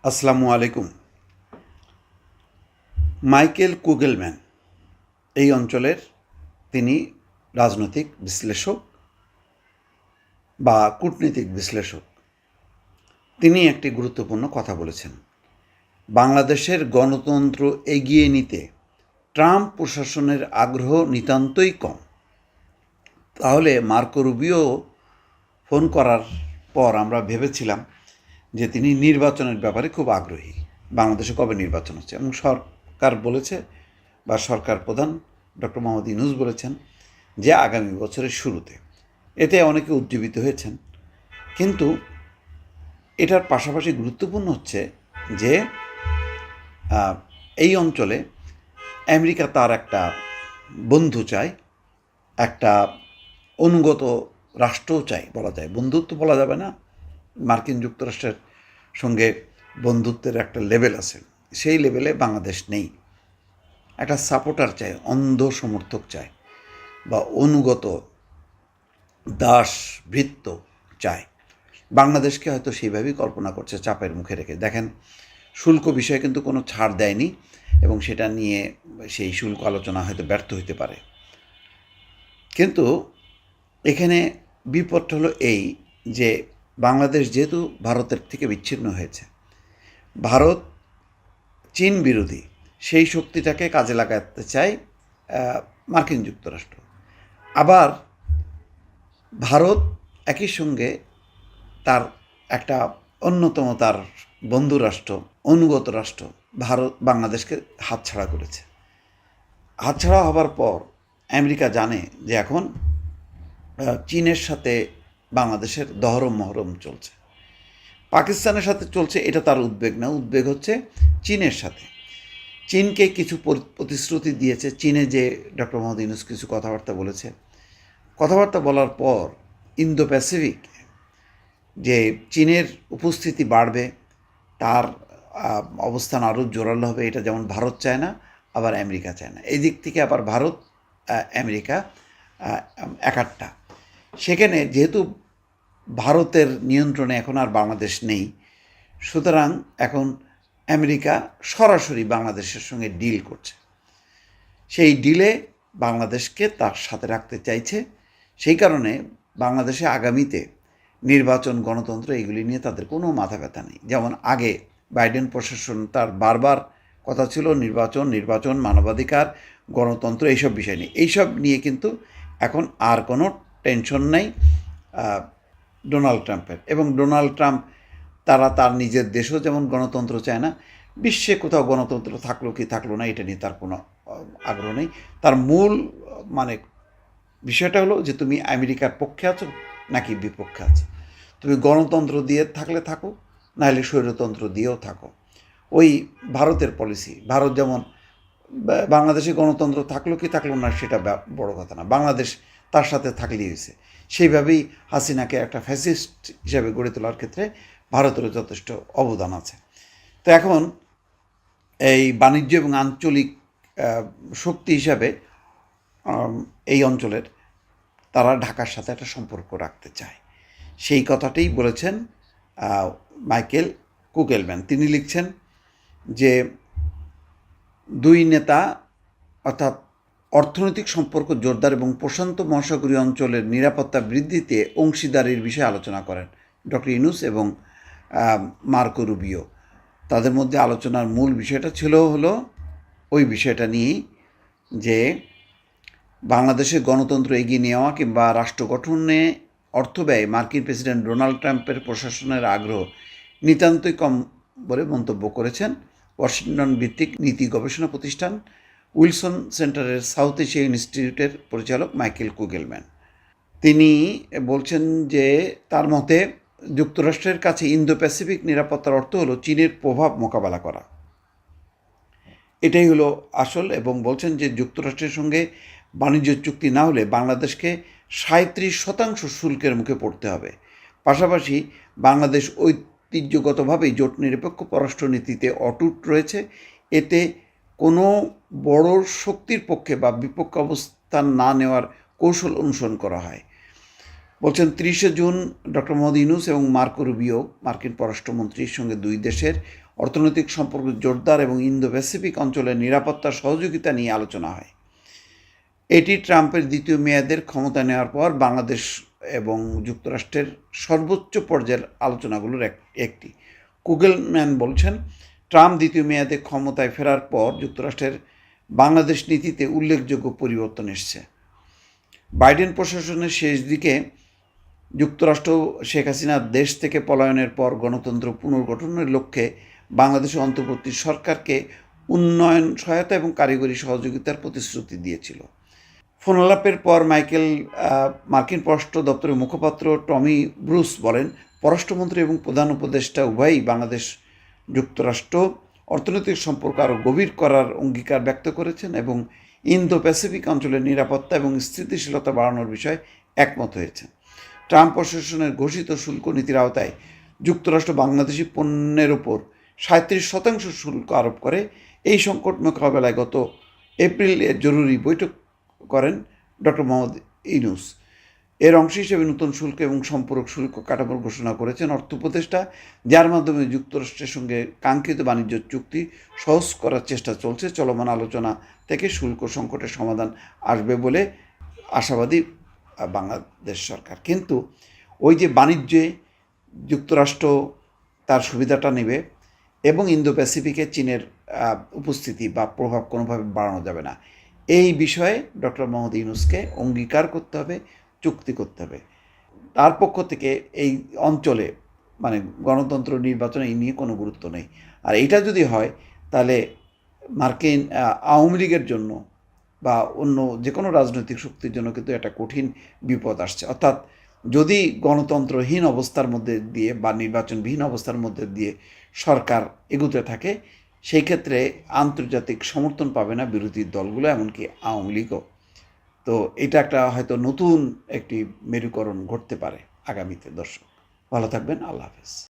আসসালামু আলাইকুম। Michael Kugelman এই অঞ্চলের তিনি রাজনৈতিক বিশ্লেষক বা কূটনীতিক বিশ্লেষক। তিনি একটি গুরুত্বপূর্ণ কথা বলেছেন। বাংলাদেশের গণতন্ত্র এগিয়ে নিতে ট্রাম্প প্রশাসনের আগ্রহ নিতান্তই কম। তাহলে মার্কো রুবিও ফোন করার পর আমরা ভেবেছিলাম যে তিনি নির্বাচনের ব্যাপারে খুব আগ্রহী। বাংলাদেশে কবে নির্বাচন হচ্ছে এবং সরকার বলেছে বা সরকার প্রধান ডক্টর মোহাম্মদ ইউনূস বলেছেন যে আগামী বছরের শুরুতে। এতে অনেকে উজ্জীবিত হয়েছেন, কিন্তু এটার পাশাপাশি গুরুত্বপূর্ণ হচ্ছে যে এই অঞ্চলে আমেরিকা তার একটা বন্ধু চায়, একটা অনুগত রাষ্ট্রও চাই বলা যায়। বন্ধুত্ব বলা যাবে না, মার্কিন যুক্তরাষ্ট্রের সঙ্গে বন্ধুত্বের একটা লেভেল আছে, সেই লেভেলে বাংলাদেশ নেই। একটা সাপোর্টার চায়, অন্ধ সমর্থক চায় বা অনুগত দাস ভৃত্য চায়। বাংলাদেশকে হয়তো সেইভাবেই কল্পনা করছে চাপের মুখে রেখে। দেখেন, শুল্ক বিষয়ে কিন্তু কোনো ছাড় দেয়নি এবং সেটা নিয়ে সেই শুল্ক আলোচনা হয়তো ব্যর্থ হতে পারে। কিন্তু এখানে বিপদটা হলো এই যে বাংলাদেশ যেহেতু ভারতের থেকে বিচ্ছিন্ন হয়েছে, ভারত চীন বিরোধী সেই শক্তিটাকে কাজে লাগাতে চায় মার্কিন যুক্তরাষ্ট্র। আবার ভারত একই সঙ্গে তার একটা অন্যতম তার বন্ধু রাষ্ট্র, অনুগত রাষ্ট্র ভারত বাংলাদেশকে হাতছাড়া করেছে। হাতছাড়া হবার পর আমেরিকা জানে যে এখন চীনের সাথে বাংলাদেশের দহরম মহরম চলছে, পাকিস্তানের সাথে চলছে, এটা তার উদ্বেগ না। উদ্বেগ হচ্ছে চীনের সাথে। চীনকে কিছু প্রতিশ্রুতি দিয়েছে। চীনে যে ডক্টর মোহাম্মদ ইউনূস কিছু কথাবার্তা বলেছে, কথাবার্তা বলার পর ইন্দো প্যাসিফিক যে চীনের উপস্থিতি বাড়বে, তার অবস্থান আরও জোরালো হবে, এটা যেমন ভারত চায় না, আবার আমেরিকা চায় না। এই দিক থেকে আবার ভারত আমেরিকা একাট্টা। সেখানে যেহেতু ভারতের নিয়ন্ত্রণে এখন আর বাংলাদেশ নেই, সুতরাং এখন আমেরিকা সরাসরি বাংলাদেশের সঙ্গে ডিল করছে। সেই ডিলে বাংলাদেশকে তার সাথে রাখতে চাইছে। সেই কারণে বাংলাদেশে আগামীতে নির্বাচন, গণতন্ত্র এগুলি নিয়ে তাদের কোনো মাথা ব্যথা নেই। যেমন আগে বাইডেন প্রশাসন তার বারবার কথা ছিল নির্বাচন, মানবাধিকার, গণতন্ত্র, এইসব বিষয় নিয়ে। এইসব নিয়ে কিন্তু এখন আর কোনো টেনশন নেই ডোনাল্ড ট্রাম্পের। এবং ডোনাল্ড ট্রাম্প তার নিজের দেশেও যেমন গণতন্ত্র চায় না, বিশ্বে কোথাও গণতন্ত্র থাকলো কি থাকলো না এটা নিয়ে তার কোনো আগ্রহ নেই। তার মূল বিষয়টা হলো যে তুমি আমেরিকার পক্ষে আছো নাকি বিপক্ষে আছো। তুমি গণতন্ত্র দিয়ে থাকলে থাকো, নাহলে স্বৈরতন্ত্র দিয়েও থাকো। ওই ভারতের পলিসি। ভারত যেমন বাংলাদেশে গণতন্ত্র থাকলো কি থাকলো না সেটা বড় কথা না, বাংলাদেশ তার সাথে থাকলেই হয়েছে। সেইভাবেই হাসিনাকে একটা ফ্যাসিস্ট হিসাবে গড়ে তোলার ক্ষেত্রে ভারতেরও যথেষ্ট অবদান আছে। তো এখন এই বাণিজ্য এবং আঞ্চলিক শক্তি হিসাবে এই অঞ্চলের তারা ঢাকার সাথে একটা সম্পর্ক রাখতে চায়। সেই কথাটাই বলেছেন মাইকেল কুগেলম্যান। তিনি লিখছেন যে দুই নেতা অর্থাৎ অর্থনৈতিক সম্পর্ক জোরদার এবং প্রশান্ত মহাসাগরীয় অঞ্চলের নিরাপত্তা বৃদ্ধিতে অংশীদারির বিষয়ে আলোচনা করেন ডক্টর ইউনূস এবং মার্কো রুবিও। তাদের মধ্যে আলোচনার মূল বিষয়টা ছিল হলো ওই বিষয়টা নিয়েই যে বাংলাদেশের গণতন্ত্র এগিয়ে নেওয়া কিংবা রাষ্ট্র গঠনে অর্থ ব্যয় মার্কিন প্রেসিডেন্ট ডোনাল্ড ট্রাম্পের প্রশাসনের আগ্রহ নিতান্তই কম বলে মন্তব্য করেছেন ওয়াশিংটন ভিত্তিক নীতি গবেষণা প্রতিষ্ঠান উইলসন সেন্টারের সাউথ এশিয়া ইনস্টিটিউটের পরিচালক মাইকেল কুগেলম্যান। তিনি বলছেন যে তার মতে যুক্তরাষ্ট্রের কাছে ইন্দো প্যাসিফিক নিরাপত্তার অর্থ হলো চীনের প্রভাব মোকাবেলা করা, এটাই হলো আসল। এবং বলছেন যে যুক্তরাষ্ট্রের সঙ্গে বাণিজ্য চুক্তি না হলে বাংলাদেশকে 37% শুল্কের মুখে পড়তে হবে। পাশাপাশি বাংলাদেশ ঐতিহ্যগতভাবেই জোট নিরপেক্ষ পররাষ্ট্রনীতিতে অটুট রয়েছে। এতে কোনো বড় শক্তির পক্ষে বা বিপক্ষে অবস্থান না নেওয়ার কৌশল অনুসরণ করা হয়। বলছেন 30শে জুন ডক্টর মোহাম্মদ ইউনূস এবং মার্কো রুবিও মার্কিন পররাষ্ট্রমন্ত্রীর সঙ্গে দুই দেশের অর্থনৈতিক সম্পর্ক জোরদার এবং ইন্দো প্যাসিফিক অঞ্চলের নিরাপত্তা সহযোগিতা নিয়ে আলোচনা হয়। এটি ট্রাম্পের দ্বিতীয় মেয়াদের ক্ষমতা নেওয়ার পর বাংলাদেশ এবং যুক্তরাষ্ট্রের সর্বোচ্চ পর্যায়ের আলোচনাগুলোর একটি। কুগেলম্যান বলছেন, ট্রাম্প দ্বিতীয় মেয়াদে ক্ষমতায় ফেরার পর যুক্তরাষ্ট্রের বাংলাদেশ নীতিতে উল্লেখযোগ্য পরিবর্তন এসেছে। বাইডেন প্রশাসনের শেষ দিকে যুক্তরাষ্ট্র শেখ হাসিনার দেশ থেকে পলায়নের পর গণতন্ত্র পুনর্গঠনের লক্ষ্যে বাংলাদেশের অন্তর্বর্তী সরকারকে উন্নয়ন সহায়তা এবং কারিগরি সহযোগিতার প্রতিশ্রুতি দিয়েছিল। ফোনালাপের পর মার্কিন পররাষ্ট্র দপ্তরের মুখপাত্র টমি ব্রুস বলেন, পররাষ্ট্রমন্ত্রী এবং প্রধান উপদেষ্টা উভয়ই বাংলাদেশ যুক্তরাষ্ট্র অর্থনৈতিক সম্পর্ক আরও গভীর করার অঙ্গীকার ব্যক্ত করেছেন এবং ইন্দো প্যাসিফিক অঞ্চলের নিরাপত্তা এবং স্থিতিশীলতা বাড়ানোর বিষয়ে একমত হয়েছেন। ট্রাম্প প্রশাসনের ঘোষিত শুল্ক নীতির আওতায় যুক্তরাষ্ট্র বাংলাদেশি পণ্যের ওপর 37% শুল্ক আরোপ করে। এই সংকট মোকাবেলায় গত এপ্রিলে জরুরি বৈঠক করেন ডক্টর মোহাম্মদ ইউনূস। এর অংশ হিসেবে নতুন শুল্ক এবং সম্পূরক শুল্ক কাঠামোর ঘোষণা করেছেন অর্থ উপদেষ্টা, যার মাধ্যমে যুক্তরাষ্ট্রের সঙ্গে কাঙ্ক্ষিত বাণিজ্য চুক্তি সহজ করার চেষ্টা চলছে। চলমান আলোচনা থেকে শুল্ক সংকটের সমাধান আসবে বলে আশাবাদী বাংলাদেশ সরকার। কিন্তু ওই যে বাণিজ্যে যুক্তরাষ্ট্র তার সুবিধাটা নেবে এবং ইন্দো প্যাসিফিকে চীনের উপস্থিতি বা প্রভাব কোনোভাবে বাড়ানো যাবে না, এই বিষয়ে ডক্টর মোহাম্মদ ইউনূসকে অঙ্গীকার করতে হবে, চুক্তি করতে হবে। তার পক্ষ থেকে এই অঞ্চলে মানে গণতন্ত্র নির্বাচনে এই নিয়ে কোনো গুরুত্ব নেই। আর এটা যদি হয় তাহলে মার্কিন আওয়ামী লীগের জন্য বা অন্য যে কোনো রাজনৈতিক শক্তির জন্য কিন্তু একটা কঠিন বিপদ আসছে। অর্থাৎ যদি গণতন্ত্রহীন অবস্থার মধ্যে দিয়ে বা নির্বাচনবিহীন অবস্থার মধ্যে দিয়ে সরকার এগুতে থাকে, সেই ক্ষেত্রে আন্তর্জাতিক সমর্থন পাবে না বিরোধী দলগুলো, এমনকি আওয়ামী লীগও। তো এটা একটা হয়তো নতুন একটি মেরুকরণ ঘটতে পারে আগামীতে। দর্শক ভালো থাকবেন, আল্লাহ হাফেজ।